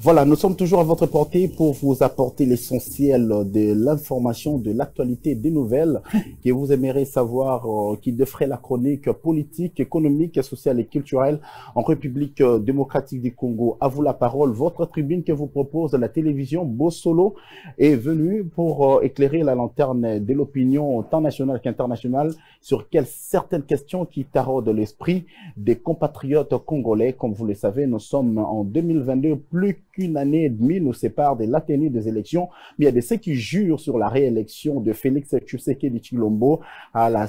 Voilà, nous sommes toujours à votre portée pour vous apporter l'essentiel de l'information, de l'actualité, des nouvelles que vous aimeriez savoir, qui devraient la chronique politique, économique, sociale et culturelle en République démocratique du Congo. À vous la parole, votre tribune que vous propose la télévision Bossolo est venue pour éclairer la lanterne de l'opinion tant nationale qu'internationale sur certaines questions qui taraudent l'esprit des compatriotes congolais. Comme vous le savez, nous sommes en 2022, plus qu'une année et demie nous sépare de la tenue des élections, mais il y a de ceux qui jurent sur la réélection de Félix Tshisekedi Tshilombo à la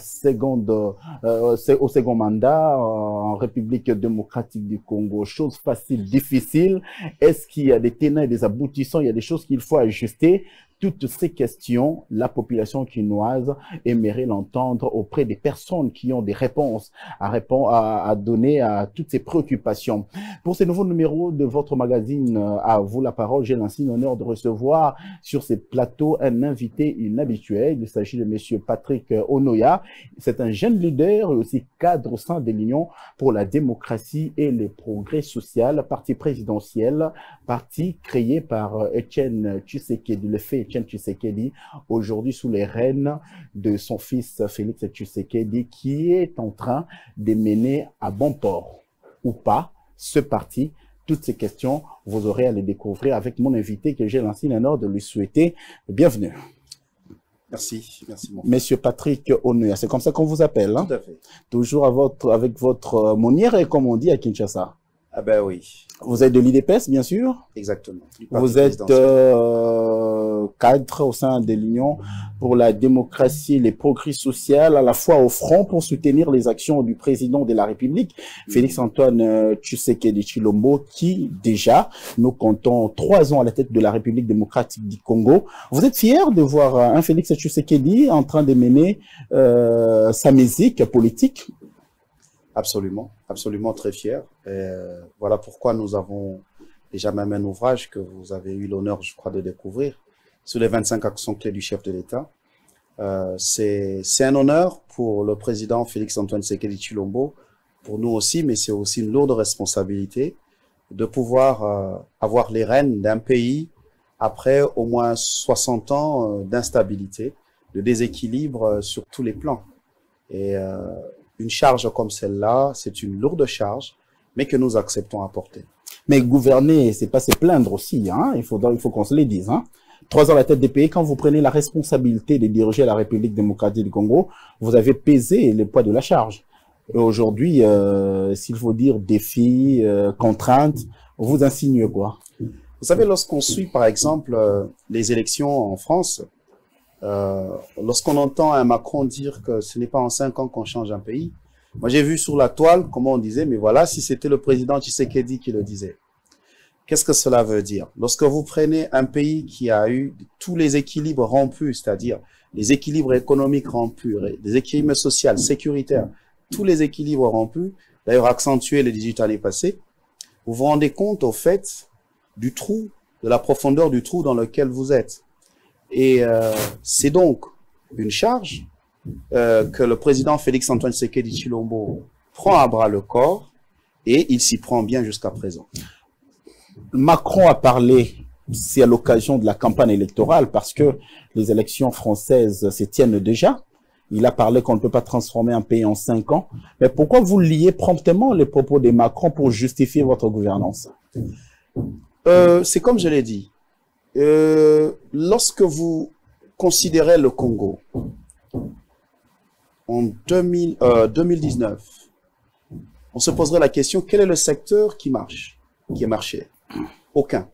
au second mandat en République démocratique du Congo. Chose facile, difficile. Est-ce qu'il y a des tenants et des aboutissants? Il y a des choses qu'il faut ajuster. Toutes ces questions, la population quinoise aimerait l'entendre auprès des personnes qui ont des réponses à donner à toutes ces préoccupations. Pour ce nouveau numéro de votre magazine, à vous la parole, j'ai l'insigne honneur de recevoir sur ces plateaux un invité inhabituel. Il s'agit de monsieur Patrick Onoya. C'est un jeune leader et aussi cadre au sein de l'Union pour la démocratie et le progrès social, parti présidentiel, parti créé par Etienne Tshisekedi, le fait Etienne Tshisekedi, aujourd'hui sous les rênes de son fils Félix Tshisekedi, qui est en train de mener à bon port ou pas ce parti. Toutes ces questions, vous aurez à les découvrir avec mon invité que j'ai l'insigne honneur de lui souhaiter bienvenue. Merci, merci. Monsieur Patrick Onoya, c'est comme ça qu'on vous appelle, hein? Tout à fait. Toujours avec votre monnière, comme on dit à Kinshasa. Ah ben oui. Vous êtes de l'IDPS, bien sûr. Exactement. Vous êtes cadre au sein de l'Union pour la démocratie et les progrès sociaux, à la fois au front pour soutenir les actions du président de la République, Félix-Antoine Tshisekedi Tshilombo, qui déjà, nous comptons 3 ans à la tête de la République démocratique du Congo. Vous êtes fier de voir un Félix Tshisekedi en train de mener sa musique politique? Absolument, absolument très fier. Et voilà pourquoi nous avons déjà même un ouvrage que vous avez eu l'honneur, je crois, de découvrir, sur les 25 actions clés du chef de l'État. C'est un honneur pour le président Félix-Antoine Tshisekedi Tshilombo, pour nous aussi, mais c'est aussi une lourde responsabilité de pouvoir avoir les rênes d'un pays après au moins 60 ans d'instabilité, de déséquilibre sur tous les plans. Et une charge comme celle-là, c'est une lourde charge, mais que nous acceptons à porter. Mais gouverner, c'est pas se plaindre aussi, hein. Il faut qu'on se le dise, hein. 3 ans à la tête des pays, quand vous prenez la responsabilité de diriger la République démocratique du Congo, vous avez pesé le poids de la charge. Et aujourd'hui, s'il faut dire défis, contraintes, vous insinuez quoi? Vous savez, lorsqu'on suit, par exemple, les élections en France, lorsqu'on entend un Macron dire que ce n'est pas en 5 ans qu'on change un pays, moi j'ai vu sur la toile comment on disait, mais voilà, si c'était le président Tshisekedi qui le disait. Qu'est-ce que cela veut dire? Lorsque vous prenez un pays qui a eu tous les équilibres rompus, c'est-à-dire les équilibres économiques rompus, les équilibres sociaux, sécuritaires, tous les équilibres rompus, d'ailleurs accentués les 18 années passées, vous vous rendez compte au fait du trou, de la profondeur du trou dans lequel vous êtes. Et c'est donc une charge que le président Félix-Antoine Tshisekedi Tshilombo prend à bras le corps et il s'y prend bien jusqu'à présent. Macron a parlé, c'est à l'occasion de la campagne électorale, parce que les élections françaises se tiennent déjà. Il a parlé qu'on ne peut pas transformer un pays en 5 ans. Mais pourquoi vous liez promptement les propos de Macron pour justifier votre gouvernance? C'est comme je l'ai dit. Lorsque vous considérez le Congo en 2019, on se poserait la question, quel est le secteur qui marche, qui est marché? Aucun.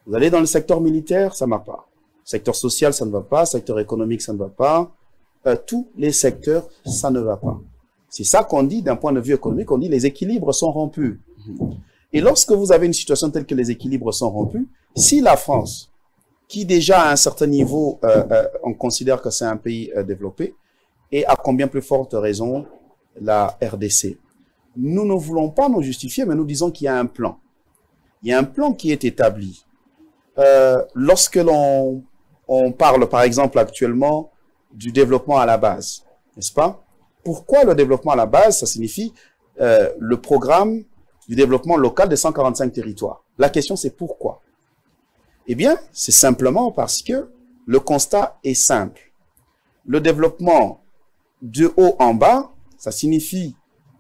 Vous allez dans le secteur militaire, ça ne va pas. Secteur social, ça ne va pas. Secteur économique, ça ne va pas. Tous les secteurs, ça ne va pas. C'est ça qu'on dit d'un point de vue économique, on dit les équilibres sont rompus. Et lorsque vous avez une situation telle que les équilibres sont rompus, si la France, qui déjà à un certain niveau, on considère que c'est un pays développé, et à combien plus forte raison la RDC, nous ne voulons pas nous justifier, mais nous disons qu'il y a un plan. Il y a un plan qui est établi. Lorsque on parle, par exemple, actuellement, du développement à la base, n'est-ce pas? Pourquoi le développement à la base? Ça signifie le programme du développement local des 145 territoires. La question, c'est pourquoi? Eh bien, c'est simplement parce que le constat est simple. Le développement de haut en bas, ça signifie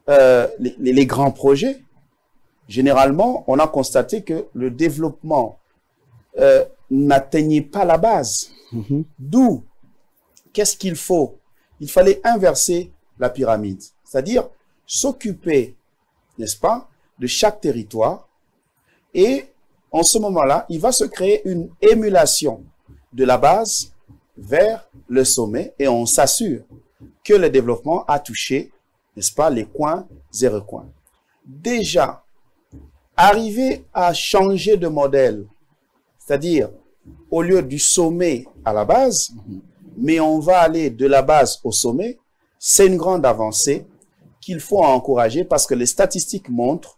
les grands projets. Généralement, on a constaté que le développement n'atteignait pas la base. D'où, qu'est-ce qu'il faut? Il fallait inverser la pyramide, c'est-à-dire s'occuper, n'est-ce pas, de chaque territoire. Et en ce moment-là, il va se créer une émulation de la base vers le sommet et on s'assure que le développement a touché, n'est-ce pas, les coins et recoins. Déjà, arriver à changer de modèle, c'est-à-dire au lieu du sommet à la base, mais on va aller de la base au sommet, c'est une grande avancée qu'il faut encourager parce que les statistiques montrent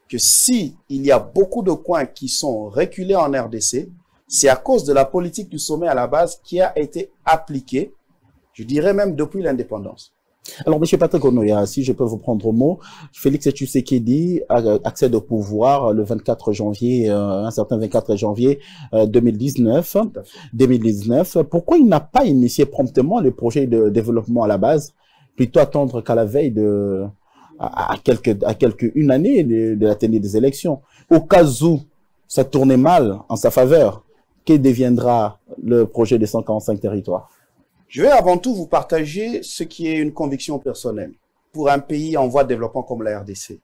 que si il y a beaucoup de coins qui sont reculés en RDC, c'est à cause de la politique du sommet à la base qui a été appliquée, je dirais même depuis l'indépendance. Alors, M. Patrick Onoya, si je peux vous prendre au mot, Félix Tshisekedi accède au pouvoir le 24 janvier, un certain 24 janvier 2019. Pourquoi il n'a pas initié promptement les projets de développement à la base, plutôt attendre qu'à la veille une année de la tenue des élections? Au cas où ça tournait mal en sa faveur, que deviendra le projet des 145 territoires? Je vais avant tout vous partager ce qui est une conviction personnelle pour un pays en voie de développement comme la RDC.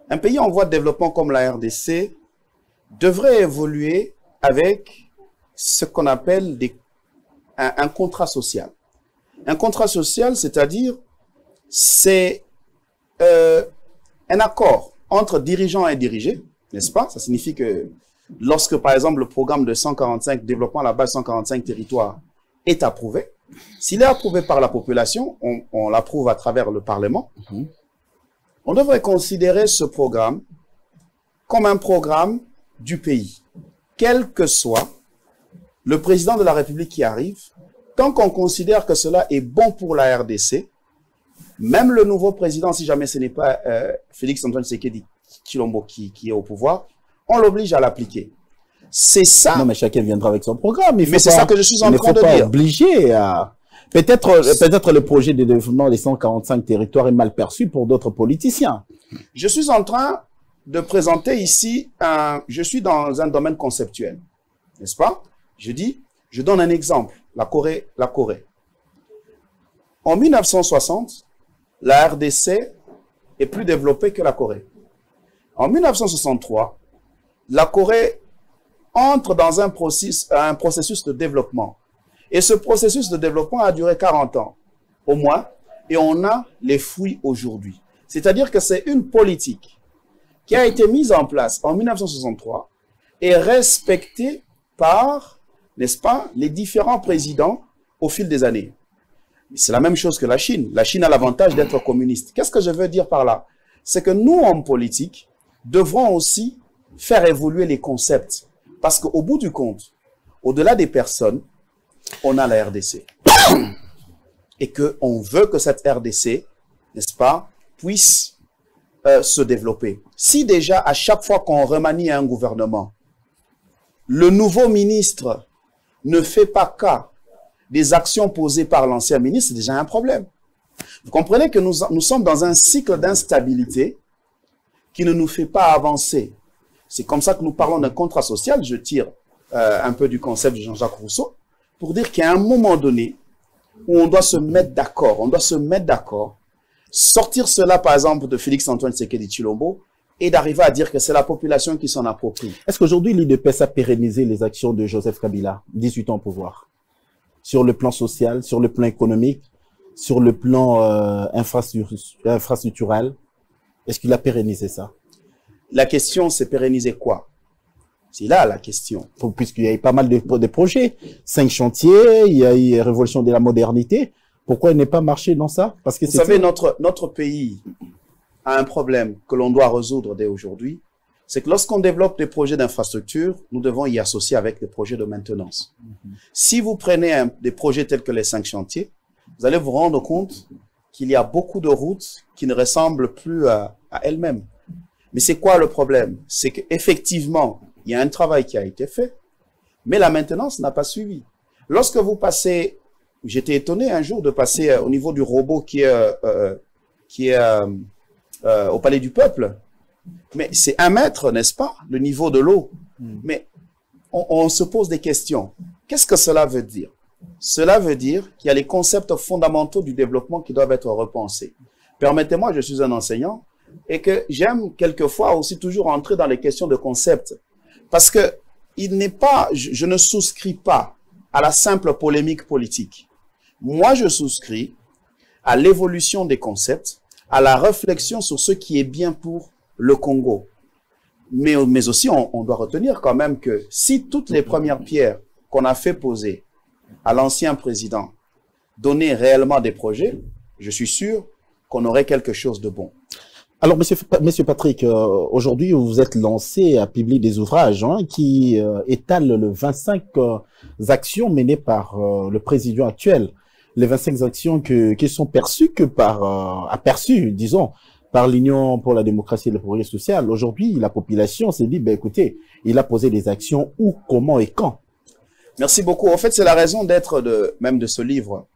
Un pays en voie de développement comme la RDC devrait évoluer avec ce qu'on appelle un contrat social. Un contrat social, c'est-à-dire, c'est un accord entre dirigeants et dirigés, n'est-ce pas? Ça signifie que lorsque, par exemple, le programme de 145, développement à la base 145 territoires, est approuvé. S'il est approuvé par la population, on l'approuve à travers le Parlement. On devrait considérer ce programme comme un programme du pays. Quel que soit le président de la République qui arrive, tant qu'on considère que cela est bon pour la RDC, même le nouveau président, si jamais ce n'est pas Félix Antoine Tshisekedi Tshilombo qui est au pouvoir, on l'oblige à l'appliquer. C'est ça. Non, mais chacun viendra avec son programme. Mais c'est ça que je suis en train de dire. Il ne faut pas obliger à... Peut-être le projet de développement des 145 territoires est mal perçu pour d'autres politiciens. Je suis en train de présenter ici je suis dans un domaine conceptuel, n'est-ce pas? Je donne un exemple. La Corée. En 1960, la RDC est plus développée que la Corée. En 1963, la Corée entre dans un processus de développement. Et ce processus de développement a duré 40 ans, au moins, et on a les fruits aujourd'hui. C'est-à-dire que c'est une politique qui a été mise en place en 1963 et respectée par, n'est-ce pas, les différents présidents au fil des années. C'est la même chose que la Chine. La Chine a l'avantage d'être communiste. Qu'est-ce que je veux dire par là? C'est que nous, hommes politiques, devrons aussi faire évoluer les concepts. Parce qu'au bout du compte, au-delà des personnes, on a la RDC. Et qu'on veut que cette RDC, n'est-ce pas, puisse se développer. Si déjà, à chaque fois qu'on remanie un gouvernement, le nouveau ministre ne fait pas cas des actions posées par l'ancien ministre, c'est déjà un problème. Vous comprenez que nous sommes dans un cycle d'instabilité qui ne nous fait pas avancer. C'est comme ça que nous parlons d'un contrat social. Je tire un peu du concept de Jean-Jacques Rousseau pour dire qu'il y a un moment donné où on doit se mettre d'accord, sortir cela par exemple de Félix Antoine Tshisekedi Tshilombo et d'arriver à dire que c'est la population qui s'en approprie. Est-ce qu'aujourd'hui l'IDPS a pérennisé les actions de Joseph Kabila, 18 ans au pouvoir, sur le plan social, sur le plan économique, sur le plan infrastructurel? Est-ce qu'il a pérennisé ça? La question, c'est pérenniser quoi? C'est là la question. Puisqu'il y a eu pas mal de projets, 5 chantiers, il y a eu révolution de la modernité. Pourquoi il n'est pas marché dans ça? Parce que vous savez, notre pays a un problème que l'on doit résoudre dès aujourd'hui. C'est que lorsqu'on développe des projets d'infrastructure, nous devons y associer avec des projets de maintenance. Si vous prenez des projets tels que les 5 chantiers, vous allez vous rendre compte qu'il y a beaucoup de routes qui ne ressemblent plus à elles-mêmes. Mais c'est quoi le problème? C'est qu'effectivement, il y a un travail qui a été fait, mais la maintenance n'a pas suivi. Lorsque vous passez, j'étais étonné un jour de passer au niveau du robot qui est au Palais du Peuple, mais c'est 1 mètre, n'est-ce pas, le niveau de l'eau. Mais on se pose des questions. Qu'est-ce que cela veut dire? Cela veut dire qu'il y a les concepts fondamentaux du développement qui doivent être repensés. Permettez-moi, je suis un enseignant et que j'aime quelquefois aussi toujours entrer dans les questions de concepts. Parce que je ne souscris pas à la simple polémique politique. Moi, je souscris à l'évolution des concepts, à la réflexion sur ce qui est bien pour le Congo. Mais aussi, on doit retenir quand même que si toutes les premières pierres qu'on a fait poser à l'ancien président donnaient réellement des projets, je suis sûr qu'on aurait quelque chose de bon. Alors, monsieur Patrick, aujourd'hui, vous vous êtes lancé à publier des ouvrages qui étalent les 25 actions menées par le président actuel. Les 25 actions qui sont perçues aperçues, disons, par l'Union pour la démocratie et le progrès social. Aujourd'hui, la population s'est dit, ben écoutez, il a posé des actions où, comment et quand. Merci beaucoup. En fait, c'est la raison d'être même de ce livre.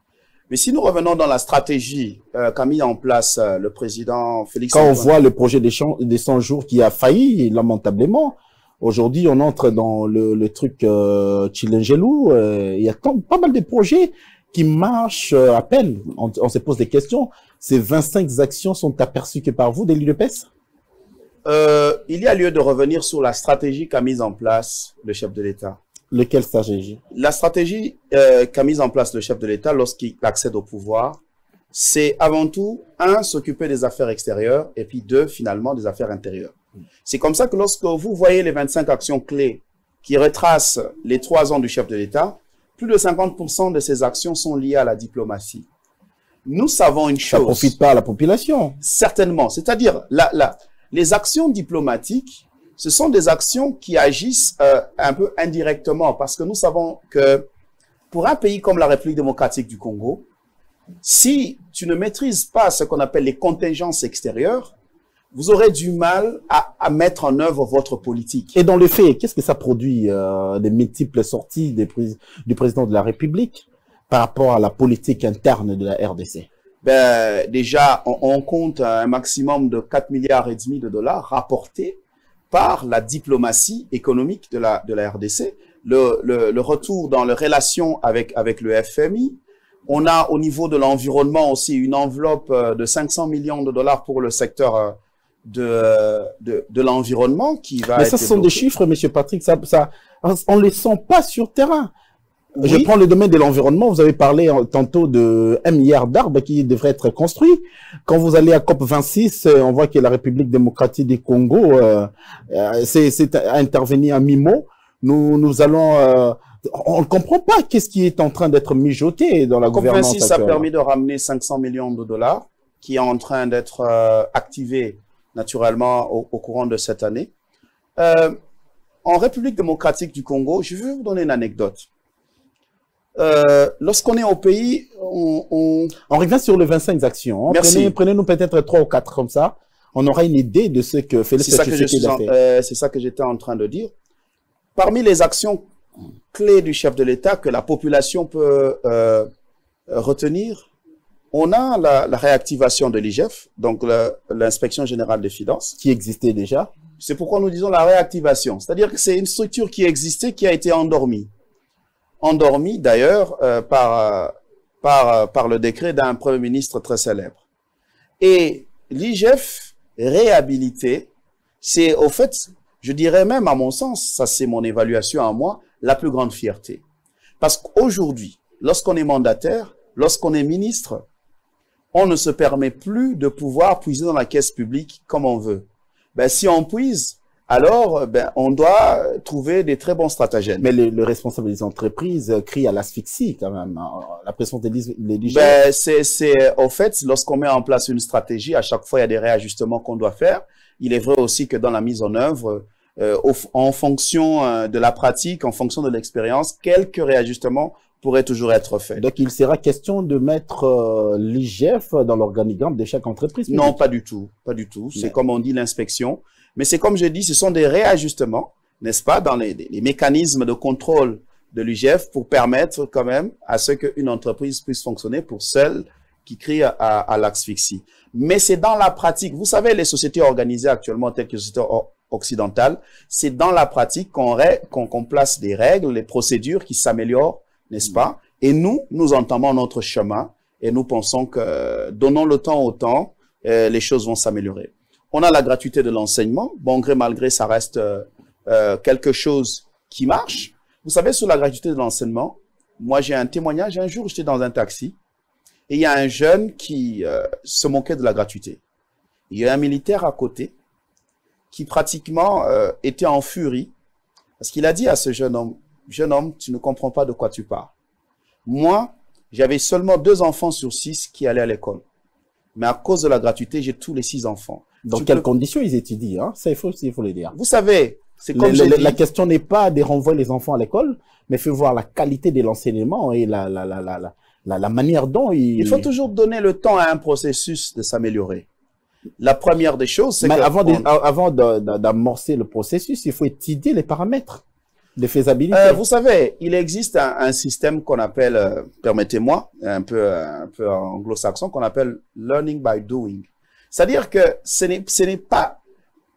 Mais si nous revenons dans la stratégie qu'a mis en place le président Félix Quand on voit le projet des 100 jours qui a failli lamentablement, aujourd'hui on entre dans le truc Chilengelou, il y a pas mal de projets qui marchent à peine. On se pose des questions. Ces 25 actions sont aperçues que par vous, de l'UDPS? Il y a lieu de revenir sur la stratégie qu'a mise en place le chef de l'État. Lequel stratégie? La stratégie qu'a mise en place le chef de l'État lorsqu'il accède au pouvoir, c'est avant tout, 1, s'occuper des affaires extérieures, et puis 2, finalement, des affaires intérieures. C'est comme ça que lorsque vous voyez les 25 actions clés qui retracent les 3 ans du chef de l'État, plus de 50% de ces actions sont liées à la diplomatie. Nous savons une chose. Ça ne profite pas à la population. Certainement. C'est-à-dire, les actions diplomatiques, ce sont des actions qui agissent un peu indirectement parce que nous savons que pour un pays comme la République démocratique du Congo, si tu ne maîtrises pas ce qu'on appelle les contingences extérieures, vous aurez du mal à mettre en œuvre votre politique. Et dans le fait, qu'est-ce que ça produit des multiples sorties du président de la République par rapport à la politique interne de la RDC? Ben, déjà, on compte un maximum de 4,5 milliards de dollars rapportés par la diplomatie économique de la RDC, le retour dans les relations avec le FMI. On a au niveau de l'environnement aussi une enveloppe de 500 millions de dollars pour le secteur de l'environnement qui va. Mais ça, ce sont des chiffres, monsieur Patrick, on les sent pas sur terrain. Oui. Je prends le domaine de l'environnement. Vous avez parlé tantôt de 1 milliard d'arbres qui devraient être construits. Quand vous allez à COP26, on voit que la République démocratique du Congo c'est intervenu à mi-mot. Nous allons... on ne comprend pas qu'est-ce qui est en train d'être mijoté dans la gouvernance actuelle. COP26 a permis de ramener 500 millions de dollars qui est en train d'être activé naturellement au courant de cette année. En République démocratique du Congo, je vais vous donner une anecdote. Lorsqu'on est au pays, on revient sur les 25 actions. Merci. Prenez-nous peut-être 3 ou 4 comme ça. On aura une idée de ce que Félix Tshisekedi a fait. C'est ça que j'étais en train de dire. Parmi les actions clés du chef de l'État que la population peut retenir, on a la réactivation de l'IGF, donc l'inspection générale des finances. Qui existait déjà. C'est pourquoi nous disons la réactivation. C'est-à-dire que c'est une structure qui existait, qui a été endormie. Endormi d'ailleurs par le décret d'un Premier ministre très célèbre. Et l'IGF réhabilité, c'est au fait, je dirais même à mon sens, ça c'est mon évaluation à moi, la plus grande fierté. Parce qu'aujourd'hui, lorsqu'on est mandataire, lorsqu'on est ministre, on ne se permet plus de pouvoir puiser dans la caisse publique comme on veut. Ben, si on puise, alors, on doit trouver des très bons stratagèmes. Mais le responsable des entreprises crie à l'asphyxie quand même. La pression des dirigeants. Au fait, lorsqu'on met en place une stratégie, à chaque fois, il y a des réajustements qu'on doit faire. Il est vrai aussi que dans la mise en œuvre, en fonction de la pratique, en fonction de l'expérience, quelques réajustements pourraient toujours être faits. Donc, il sera question de mettre l'IGF dans l'organigramme de chaque entreprise? Non, pas du tout. Pas du tout. C'est comme on dit l'inspection. Mais c'est comme je dis, ce sont des réajustements, n'est-ce pas, dans les mécanismes de contrôle de l'UGF pour permettre quand même à ce qu'une entreprise puisse fonctionner pour celles qui crient à l'asphyxie. Mais c'est dans la pratique. Vous savez, les sociétés organisées actuellement, telles que les sociétés occidentales, c'est dans la pratique qu'on place des règles, les procédures qui s'améliorent, n'est-ce pas? Et nous entamons notre chemin et nous pensons que, donnons le temps au temps, les choses vont s'améliorer. On a la gratuité de l'enseignement. Bon gré, mal gré, ça reste quelque chose qui marche. Vous savez, sur la gratuité de l'enseignement, moi, j'ai un témoignage. Un jour, j'étais dans un taxi et il y a un jeune qui se moquait de la gratuité. Il y a un militaire à côté qui pratiquement était en furie parce qu'il a dit à ce jeune homme, tu ne comprends pas de quoi tu parles. Moi, j'avais seulement 2 enfants sur 6 qui allaient à l'école. Mais à cause de la gratuité, j'ai tous les 6 enfants. Dans quelles conditions ils étudient, hein? Ça, il faut le dire. Vous savez, c'est comme la question n'est pas de renvoyer les enfants à l'école, mais il faut voir la qualité de l'enseignement et la manière dont il faut toujours donner le temps à un processus de s'améliorer. La première des choses, c'est que... avant d'amorcer le processus, il faut étudier les paramètres de faisabilité. Vous savez, il existe un système qu'on appelle, permettez-moi, un peu anglo-saxon, qu'on appelle learning by doing. C'est-à-dire que ce n'est pas...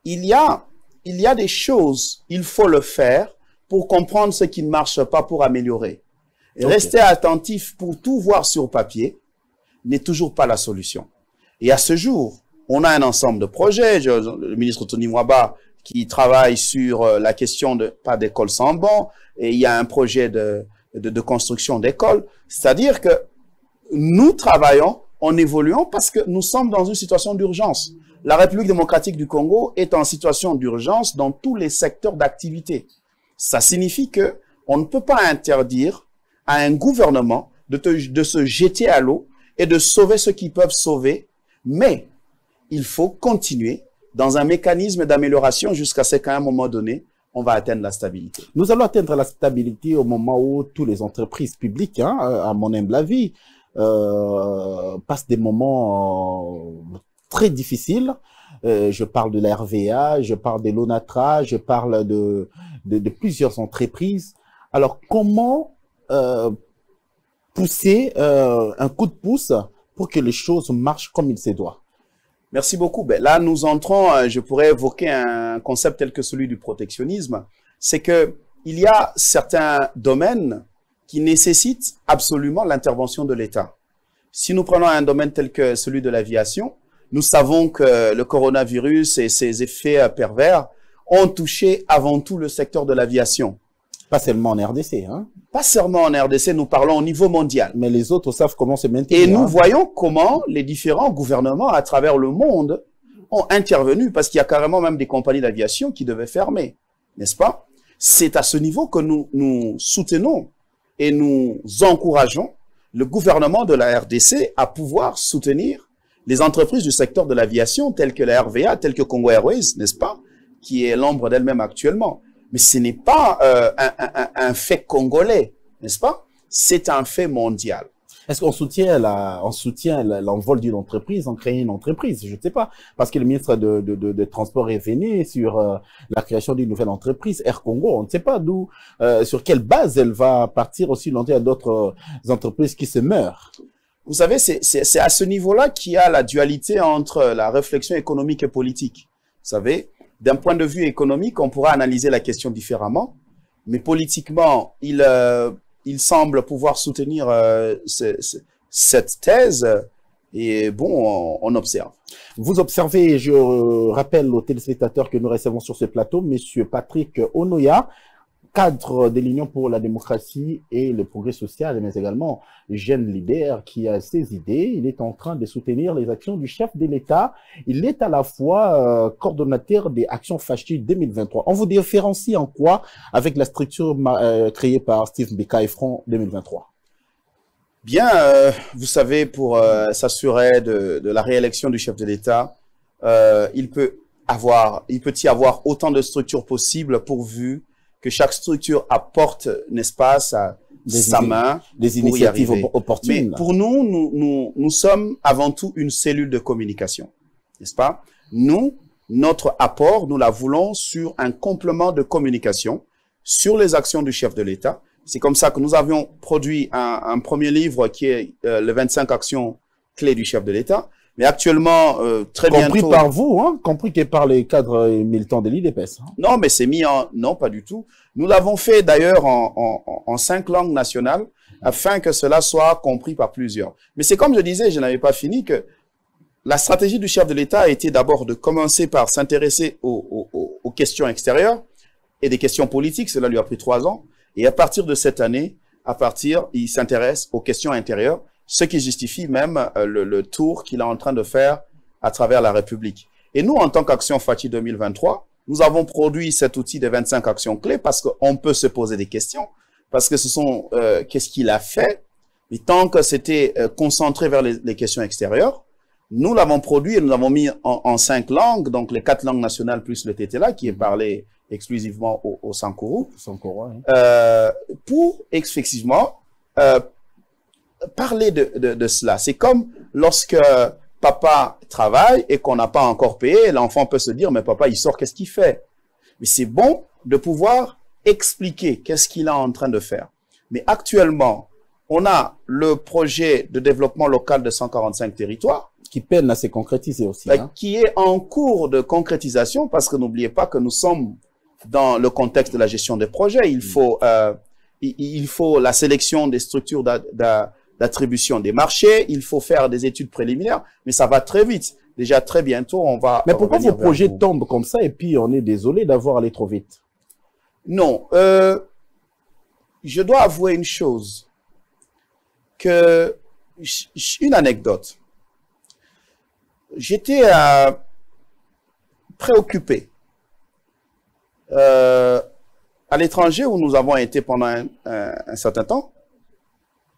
Il y a des choses, il faut le faire pour comprendre ce qui ne marche pas, pour améliorer. Et rester attentif pour tout voir sur papier n'est toujours pas la solution. Et à ce jour, on a un ensemble de projets. Le ministre Tony Mwaba qui travaille sur la question de pas d'école sans banc, et il y a un projet de construction d'écoles. C'est-à-dire que nous travaillons en évoluant parce que nous sommes dans une situation d'urgence. La République démocratique du Congo est en situation d'urgence dans tous les secteurs d'activité. Ça signifie que on ne peut pas interdire à un gouvernement de se jeter à l'eau et de sauver ceux qui peuvent sauver, mais il faut continuer dans un mécanisme d'amélioration jusqu'à ce qu'à un moment donné, on va atteindre la stabilité. Nous allons atteindre la stabilité au moment où toutes les entreprises publiques, hein, à mon humble avis, passent des moments très difficiles. Je parle de la RVA, je parle de l'ONATRA, je parle de plusieurs entreprises. Alors, comment pousser un coup de pouce pour que les choses marchent comme il se doit? Merci beaucoup. Ben, là, nous entrons, je pourrais évoquer un concept tel que celui du protectionnisme. C'est que il y a certains domaines qui nécessitent absolument l'intervention de l'État. Si nous prenons un domaine tel que celui de l'aviation, nous savons que le coronavirus et ses effets pervers ont touché avant tout le secteur de l'aviation. Pas seulement en RDC, hein? Pas seulement en RDC, nous parlons au niveau mondial. Mais les autres savent comment se maintenir. Et nous voyons comment les différents gouvernements à travers le monde ont intervenu, parce qu'il y a carrément même des compagnies d'aviation qui devaient fermer, n'est-ce pas? C'est à ce niveau que nous soutenons et nous encourageons le gouvernement de la RDC à pouvoir soutenir les entreprises du secteur de l'aviation, telles que la RVA, telles que Congo Airways, n'est-ce pas? Qui est l'ombre d'elle-même actuellement. Mais ce n'est pas un fait congolais, n'est-ce pas? C'est un fait mondial. Est-ce qu'on soutient l'envol d'une entreprise en créant une entreprise? Je ne sais pas. Parce que le ministre de Transport est venu sur la création d'une nouvelle entreprise, Air Congo. On ne sait pas d'où, sur quelle base elle va partir aussi longtemps à d'autres entreprises qui se meurent. Vous savez, c'est à ce niveau-là qu'il y a la dualité entre la réflexion économique et politique. Vous savez, d'un point de vue économique, on pourra analyser la question différemment, mais politiquement, il semble pouvoir soutenir cette thèse, et bon, on observe. Vous observez, je rappelle aux téléspectateurs que nous recevons sur ce plateau, Monsieur Patrick Onoya, cadre de l'Union pour la démocratie et le progrès social, mais également jeune leader qui a ses idées. Il est en train de soutenir les actions du chef de l'État. Il est à la fois coordonnateur des actions FACHI 2023. On vous différencie en quoi avec la structure créée par Steve Mbeka et Front 2023? Bien, vous savez, pour s'assurer de la réélection du chef de l'État, il peut y avoir autant de structures possibles pourvu que chaque structure apporte, n'est-ce pas, sa main, des initiatives opportunes. Mais pour nous sommes avant tout une cellule de communication, n'est-ce pas? Nous, notre apport, nous la voulons sur un complément de communication sur les actions du chef de l'État. C'est comme ça que nous avions produit un premier livre qui est les 25 actions clés du chef de l'État. Mais actuellement, très bientôt... Compris par vous, hein, compris que par les cadres militants de l'IDPS. Hein. Non, mais c'est mis en... Non, pas du tout. Nous l'avons fait d'ailleurs en 5 langues nationales afin que cela soit compris par plusieurs. Mais c'est comme je disais, je n'avais pas fini, que la stratégie du chef de l'État a été d'abord de commencer par s'intéresser aux questions extérieures et des questions politiques. Cela lui a pris 3 ans. Et à partir de cette année, il s'intéresse aux questions intérieures, ce qui justifie même le tour qu'il est en train de faire à travers la République. Et nous, en tant qu'Action Fati 2023, nous avons produit cet outil des 25 actions clés parce qu'on peut se poser des questions, parce que ce sont qu'est-ce qu'il a fait, mais tant que c'était concentré vers les questions extérieures, nous l'avons produit et nous l'avons mis en 5 langues, donc les 4 langues nationales plus le Tétela qui est parlé exclusivement au Sankuru, pour effectivement parler de cela. C'est comme lorsque papa travaille et qu'on n'a pas encore payé, l'enfant peut se dire, mais papa, il sort, qu'est-ce qu'il fait? Mais c'est bon de pouvoir expliquer qu'est-ce qu'il est en train de faire. Mais actuellement, on a le projet de développement local de 145 territoires. Qui peine à se concrétiser aussi. Hein. Qui est en cours de concrétisation, parce que n'oubliez pas que nous sommes dans le contexte de la gestion des projets. Il faut la sélection des structures d'attribution des marchés, il faut faire des études préliminaires, mais ça va très vite. Déjà très bientôt, on va... Mais pourquoi vos projets tombent comme ça et puis on est désolé d'avoir allé trop vite? Non, je dois avouer une chose, une anecdote. J'étais préoccupé à l'étranger où nous avons été pendant un certain temps,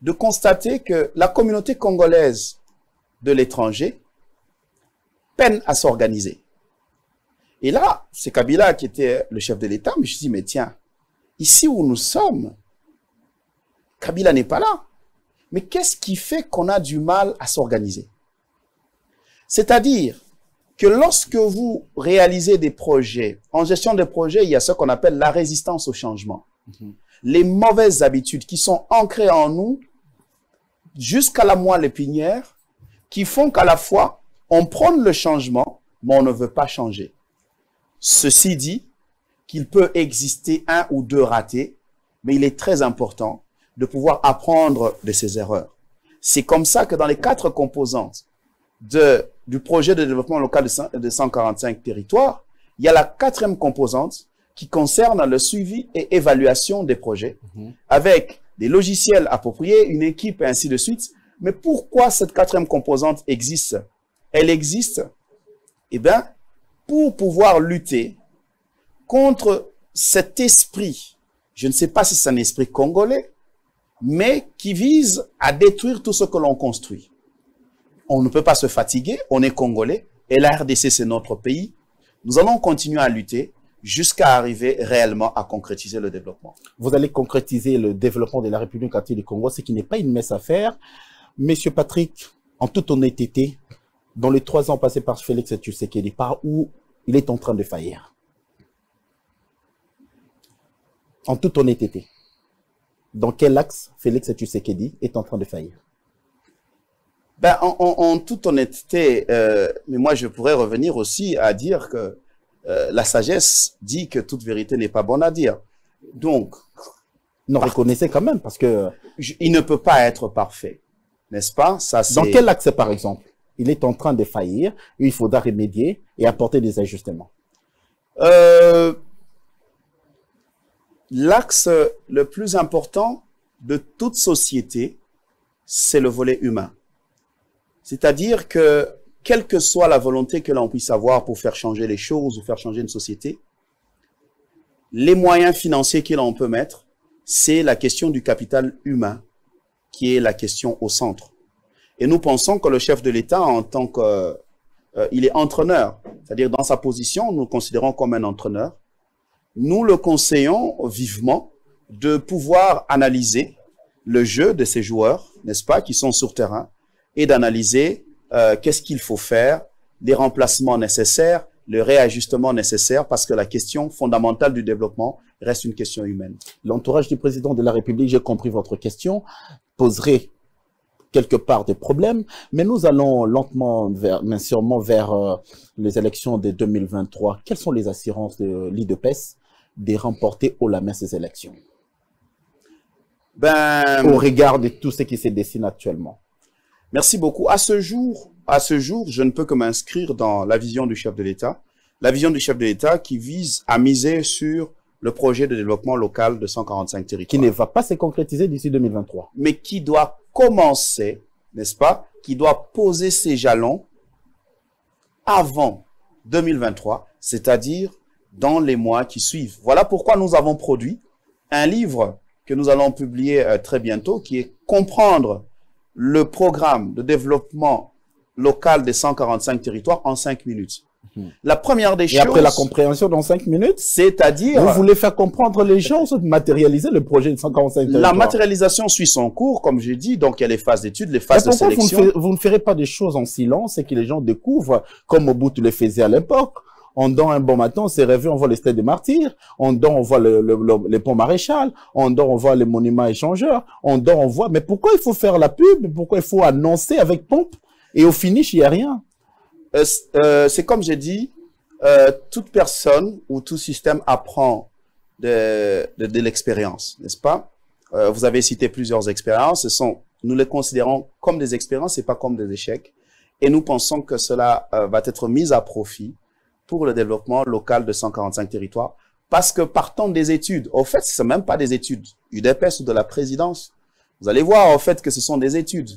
de constater que la communauté congolaise de l'étranger peine à s'organiser. Et là, c'est Kabila qui était le chef de l'État, mais je me dis, mais tiens, ici où nous sommes, Kabila n'est pas là. Mais qu'est-ce qui fait qu'on a du mal à s'organiser? C'est-à-dire que lorsque vous réalisez des projets, en gestion de projets, il y a ce qu'on appelle la résistance au changement. Les mauvaises habitudes qui sont ancrées en nous jusqu'à la moelle épinière, qui font qu'à la fois, on prône le changement, mais on ne veut pas changer. Ceci dit, qu'il peut exister 1 ou 2 ratés, mais il est très important de pouvoir apprendre de ses erreurs. C'est comme ça que dans les 4 composantes du projet de développement local de 145 territoires, il y a la 4e composante qui concerne le suivi et évaluation des projets, avec des logiciels appropriés, une équipe et ainsi de suite. Mais pourquoi cette 4e composante existe? Elle existe, eh bien, pour pouvoir lutter contre cet esprit, je ne sais pas si c'est un esprit congolais, mais qui vise à détruire tout ce que l'on construit. On ne peut pas se fatiguer, on est congolais, et la RDC c'est notre pays. Nous allons continuer à lutter jusqu'à arriver réellement à concrétiser le développement. Vous allez concrétiser le développement de la République du Congo, ce qui n'est pas une mince affaire. Monsieur Patrick, en toute honnêteté, dans les 3 ans passés par Félix Tshisekedi, par où il est en train de faillir? En toute honnêteté, dans quel axe Félix Tshisekedi est en train de faillir? Ben, en toute honnêteté, mais moi je pourrais revenir aussi à dire que la sagesse dit que toute vérité n'est pas bonne à dire. Donc, non, reconnaissez quand même, parce que... il ne peut pas être parfait, n'est-ce pas? Ça, dans quel axe, par exemple, il est en train de faillir, et il faudra remédier et apporter des ajustements? L'axe le plus important de toute société, c'est le volet humain. C'est-à-dire que, quelle que soit la volonté que l'on puisse avoir pour faire changer les choses ou faire changer une société, les moyens financiers que l'on peut mettre, c'est la question du capital humain qui est la question au centre. Et nous pensons que le chef de l'État, en tant que... il est entraîneur, c'est-à-dire dans sa position, nous le considérons comme un entraîneur. Nous le conseillons vivement de pouvoir analyser le jeu de ces joueurs, n'est-ce pas, qui sont sur terrain, et d'analyser qu'est-ce qu'il faut faire, des remplacements nécessaires, le réajustement nécessaire parce que la question fondamentale du développement reste une question humaine. L'entourage du président de la République, j'ai compris votre question, poserait quelque part des problèmes, mais nous allons lentement, mais sûrement vers les élections de 2023. Quelles sont les assurances de l'IDPS de remporter haut la main ces élections? Au regard de tout ce qui se dessine actuellement. Merci beaucoup. À ce jour, je ne peux que m'inscrire dans la vision du chef de l'État. La vision du chef de l'État qui vise à miser sur le projet de développement local de 145 territoires. Qui ne va pas se concrétiser d'ici 2023. Mais qui doit commencer, n'est-ce pas, qui doit poser ses jalons avant 2023, c'est-à-dire dans les mois qui suivent. Voilà pourquoi nous avons produit un livre que nous allons publier très bientôt, qui est Comprendre le programme de développement local des 145 territoires en 5 minutes. La première des choses... Et après la compréhension dans 5 minutes, c'est-à-dire... Vous voulez faire comprendre les gens, matérialiser le projet de 145 territoires. La matérialisation suit son cours, comme j'ai dit, donc il y a les phases d'études, les phases de sélection. Vous ne ferez pas des choses en silence et que les gens découvrent, comme Mobutu le faisait à l'époque. On dort un bon matin, on s'est réveillé, on voit les stèles des martyrs, on dort, on voit les ponts maréchal, on dort, on voit les monuments échangeurs, on dort, on voit... Mais pourquoi il faut faire la pub? Pourquoi il faut annoncer avec pompe? Et au finish, il n'y a rien. C'est comme j'ai dit, toute personne ou tout système apprend de l'expérience, n'est-ce pas? Vous avez cité plusieurs expériences. Nous les considérons comme des expériences et pas comme des échecs. Et nous pensons que cela va être mis à profit pour le développement local de 145 territoires. Parce que partant des études, au fait, ce ne sont même pas des études UDPS ou de la présidence. Vous allez voir, au fait, que ce sont des études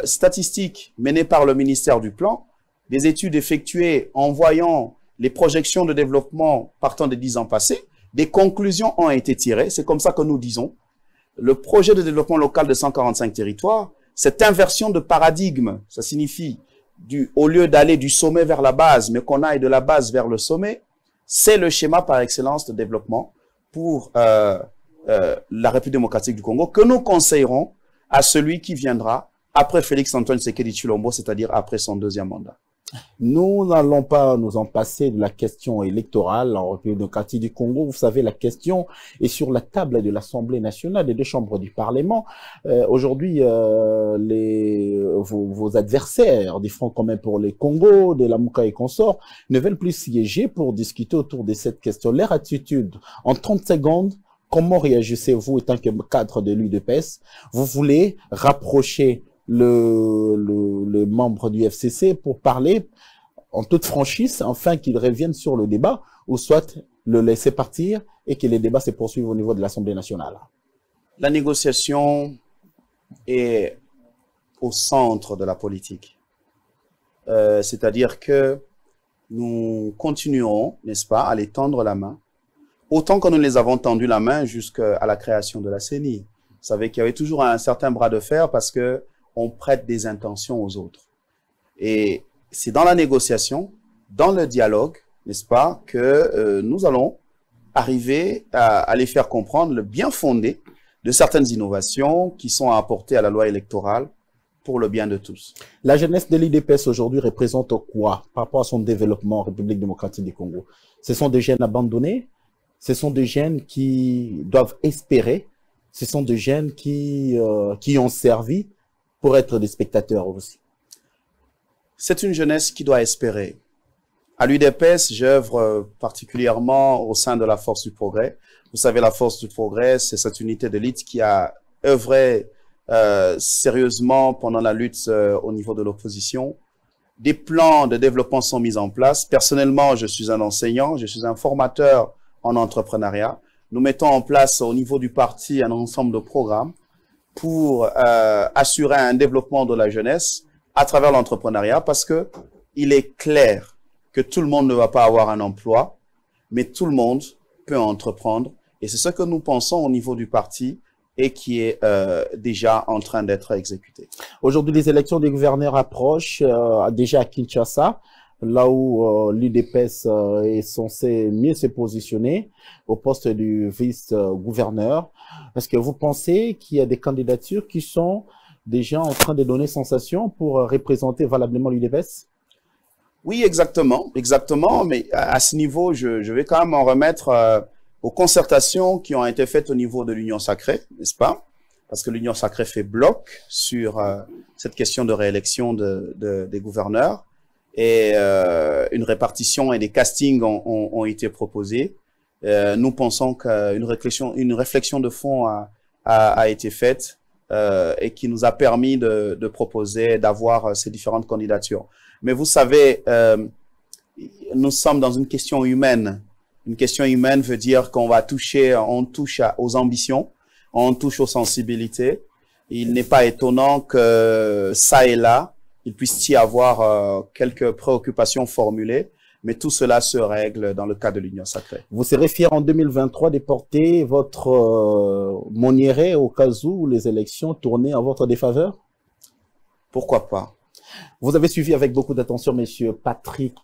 statistiques menées par le ministère du Plan, des études effectuées en voyant les projections de développement partant des 10 ans passés. Des conclusions ont été tirées. C'est comme ça que nous disons. Le projet de développement local de 145 territoires, cette inversion de paradigme, ça signifie au lieu d'aller du sommet vers la base, mais qu'on aille de la base vers le sommet, c'est le schéma par excellence de développement pour la République démocratique du Congo que nous conseillerons à celui qui viendra après Félix-Antoine Tshisekedi Tshilombo, c'est-à-dire après son 2e mandat. Nous n'allons pas nous en passer de la question électorale en République démocratique du Congo. Vous savez, la question est sur la table de l'Assemblée nationale, des 2 chambres du Parlement. Aujourd'hui, vos adversaires du Front commun pour les Congo, de la Mouka et consorts, ne veulent plus siéger pour discuter autour de cette question. Leur attitude, en 30 secondes, comment réagissez-vous étant que cadre de l'UDPS? Vous voulez rapprocher le membre du FCC pour parler en toute franchise, afin qu'il revienne sur le débat, ou soit le laisser partir et que les débats se poursuivent au niveau de l'Assemblée nationale. La négociation est au centre de la politique. C'est-à-dire que nous continuerons, n'est-ce pas, à les tendre la main, autant que nous les avons tendu la main jusqu'à la création de la CENI. Vous savez qu'il y avait toujours un certain bras de fer parce que on prête des intentions aux autres. Et c'est dans la négociation, dans le dialogue, n'est-ce pas, que nous allons arriver à les faire comprendre le bien fondé de certaines innovations qui sont à apporter à la loi électorale pour le bien de tous. La jeunesse de l'IDPS aujourd'hui représente quoi par rapport à son développement en République démocratique du Congo? Ce sont des jeunes abandonnés, ce sont des jeunes qui doivent espérer, ce sont des jeunes qui ont servi pour être des spectateurs aussi. C'est une jeunesse qui doit espérer. À l'UDPS, j'œuvre particulièrement au sein de la Force du Progrès. Vous savez, la Force du Progrès, c'est cette unité d'élite qui a œuvré sérieusement pendant la lutte au niveau de l'opposition. Des plans de développement sont mis en place. Personnellement, je suis un enseignant, je suis un formateur en entrepreneuriat. Nous mettons en place au niveau du parti un ensemble de programmes pour assurer un développement de la jeunesse à travers l'entrepreneuriat, parce que il est clair que tout le monde ne va pas avoir un emploi, mais tout le monde peut entreprendre. Et c'est ce que nous pensons au niveau du parti et qui est déjà en train d'être exécuté. Aujourd'hui, les élections des gouverneurs approchent déjà à Kinshasa, là où l'UDPS est censé mieux se positionner au poste du vice-gouverneur. Est-ce que vous pensez qu'il y a des candidatures qui sont déjà en train de donner sensation pour représenter valablement l'UDPS? Oui, exactement, exactement. Mais à ce niveau, je vais quand même en remettre aux concertations qui ont été faites au niveau de l'Union sacrée, n'est-ce pas? Parce que l'Union sacrée fait bloc sur cette question de réélection des gouverneurs. Et une répartition et des castings ont été proposés. Nous pensons qu'une réflexion de fond a été faite et qui nous a permis de proposer, d'avoir ces différentes candidatures. Mais vous savez, nous sommes dans une question humaine. Une question humaine veut dire qu'on va toucher, on touche aux ambitions, on touche aux sensibilités. Il n'est pas étonnant que ça et là, il puisse y avoir quelques préoccupations formulées, mais tout cela se règle dans le cadre de l'Union sacrée. Vous serez fier en 2023 de porter votre monnieret au cas où les élections tournaient en votre défaveur? Pourquoi pas? Vous avez suivi avec beaucoup d'attention Monsieur Patrick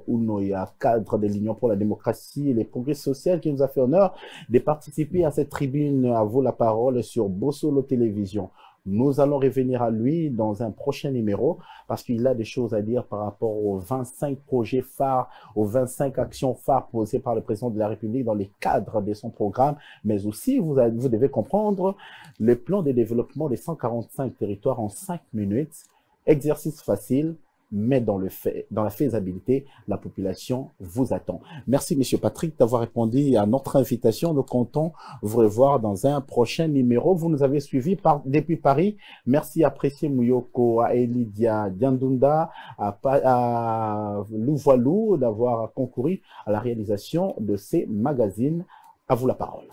Ounoya, cadre de l'Union pour la démocratie et les progrès sociaux, qui nous a fait honneur de participer à cette tribune. À vous la parole sur Bossolo Télévision. Nous allons revenir à lui dans un prochain numéro parce qu'il a des choses à dire par rapport aux 25 projets phares, aux 25 actions phares posées par le président de la République dans les cadres de son programme. Mais aussi, vous devez comprendre le plan de développement des 145 territoires en 5 minutes. Exercice facile, mais dans la faisabilité, la population vous attend. Merci, Monsieur Patrick, d'avoir répondu à notre invitation. Nous comptons vous revoir dans un prochain numéro. Vous nous avez suivis depuis Paris. Merci à Précieux Mouyoko, à Elidia Diandunda, à Louvoilou d'avoir concouru à la réalisation de ces magazines. À vous la parole.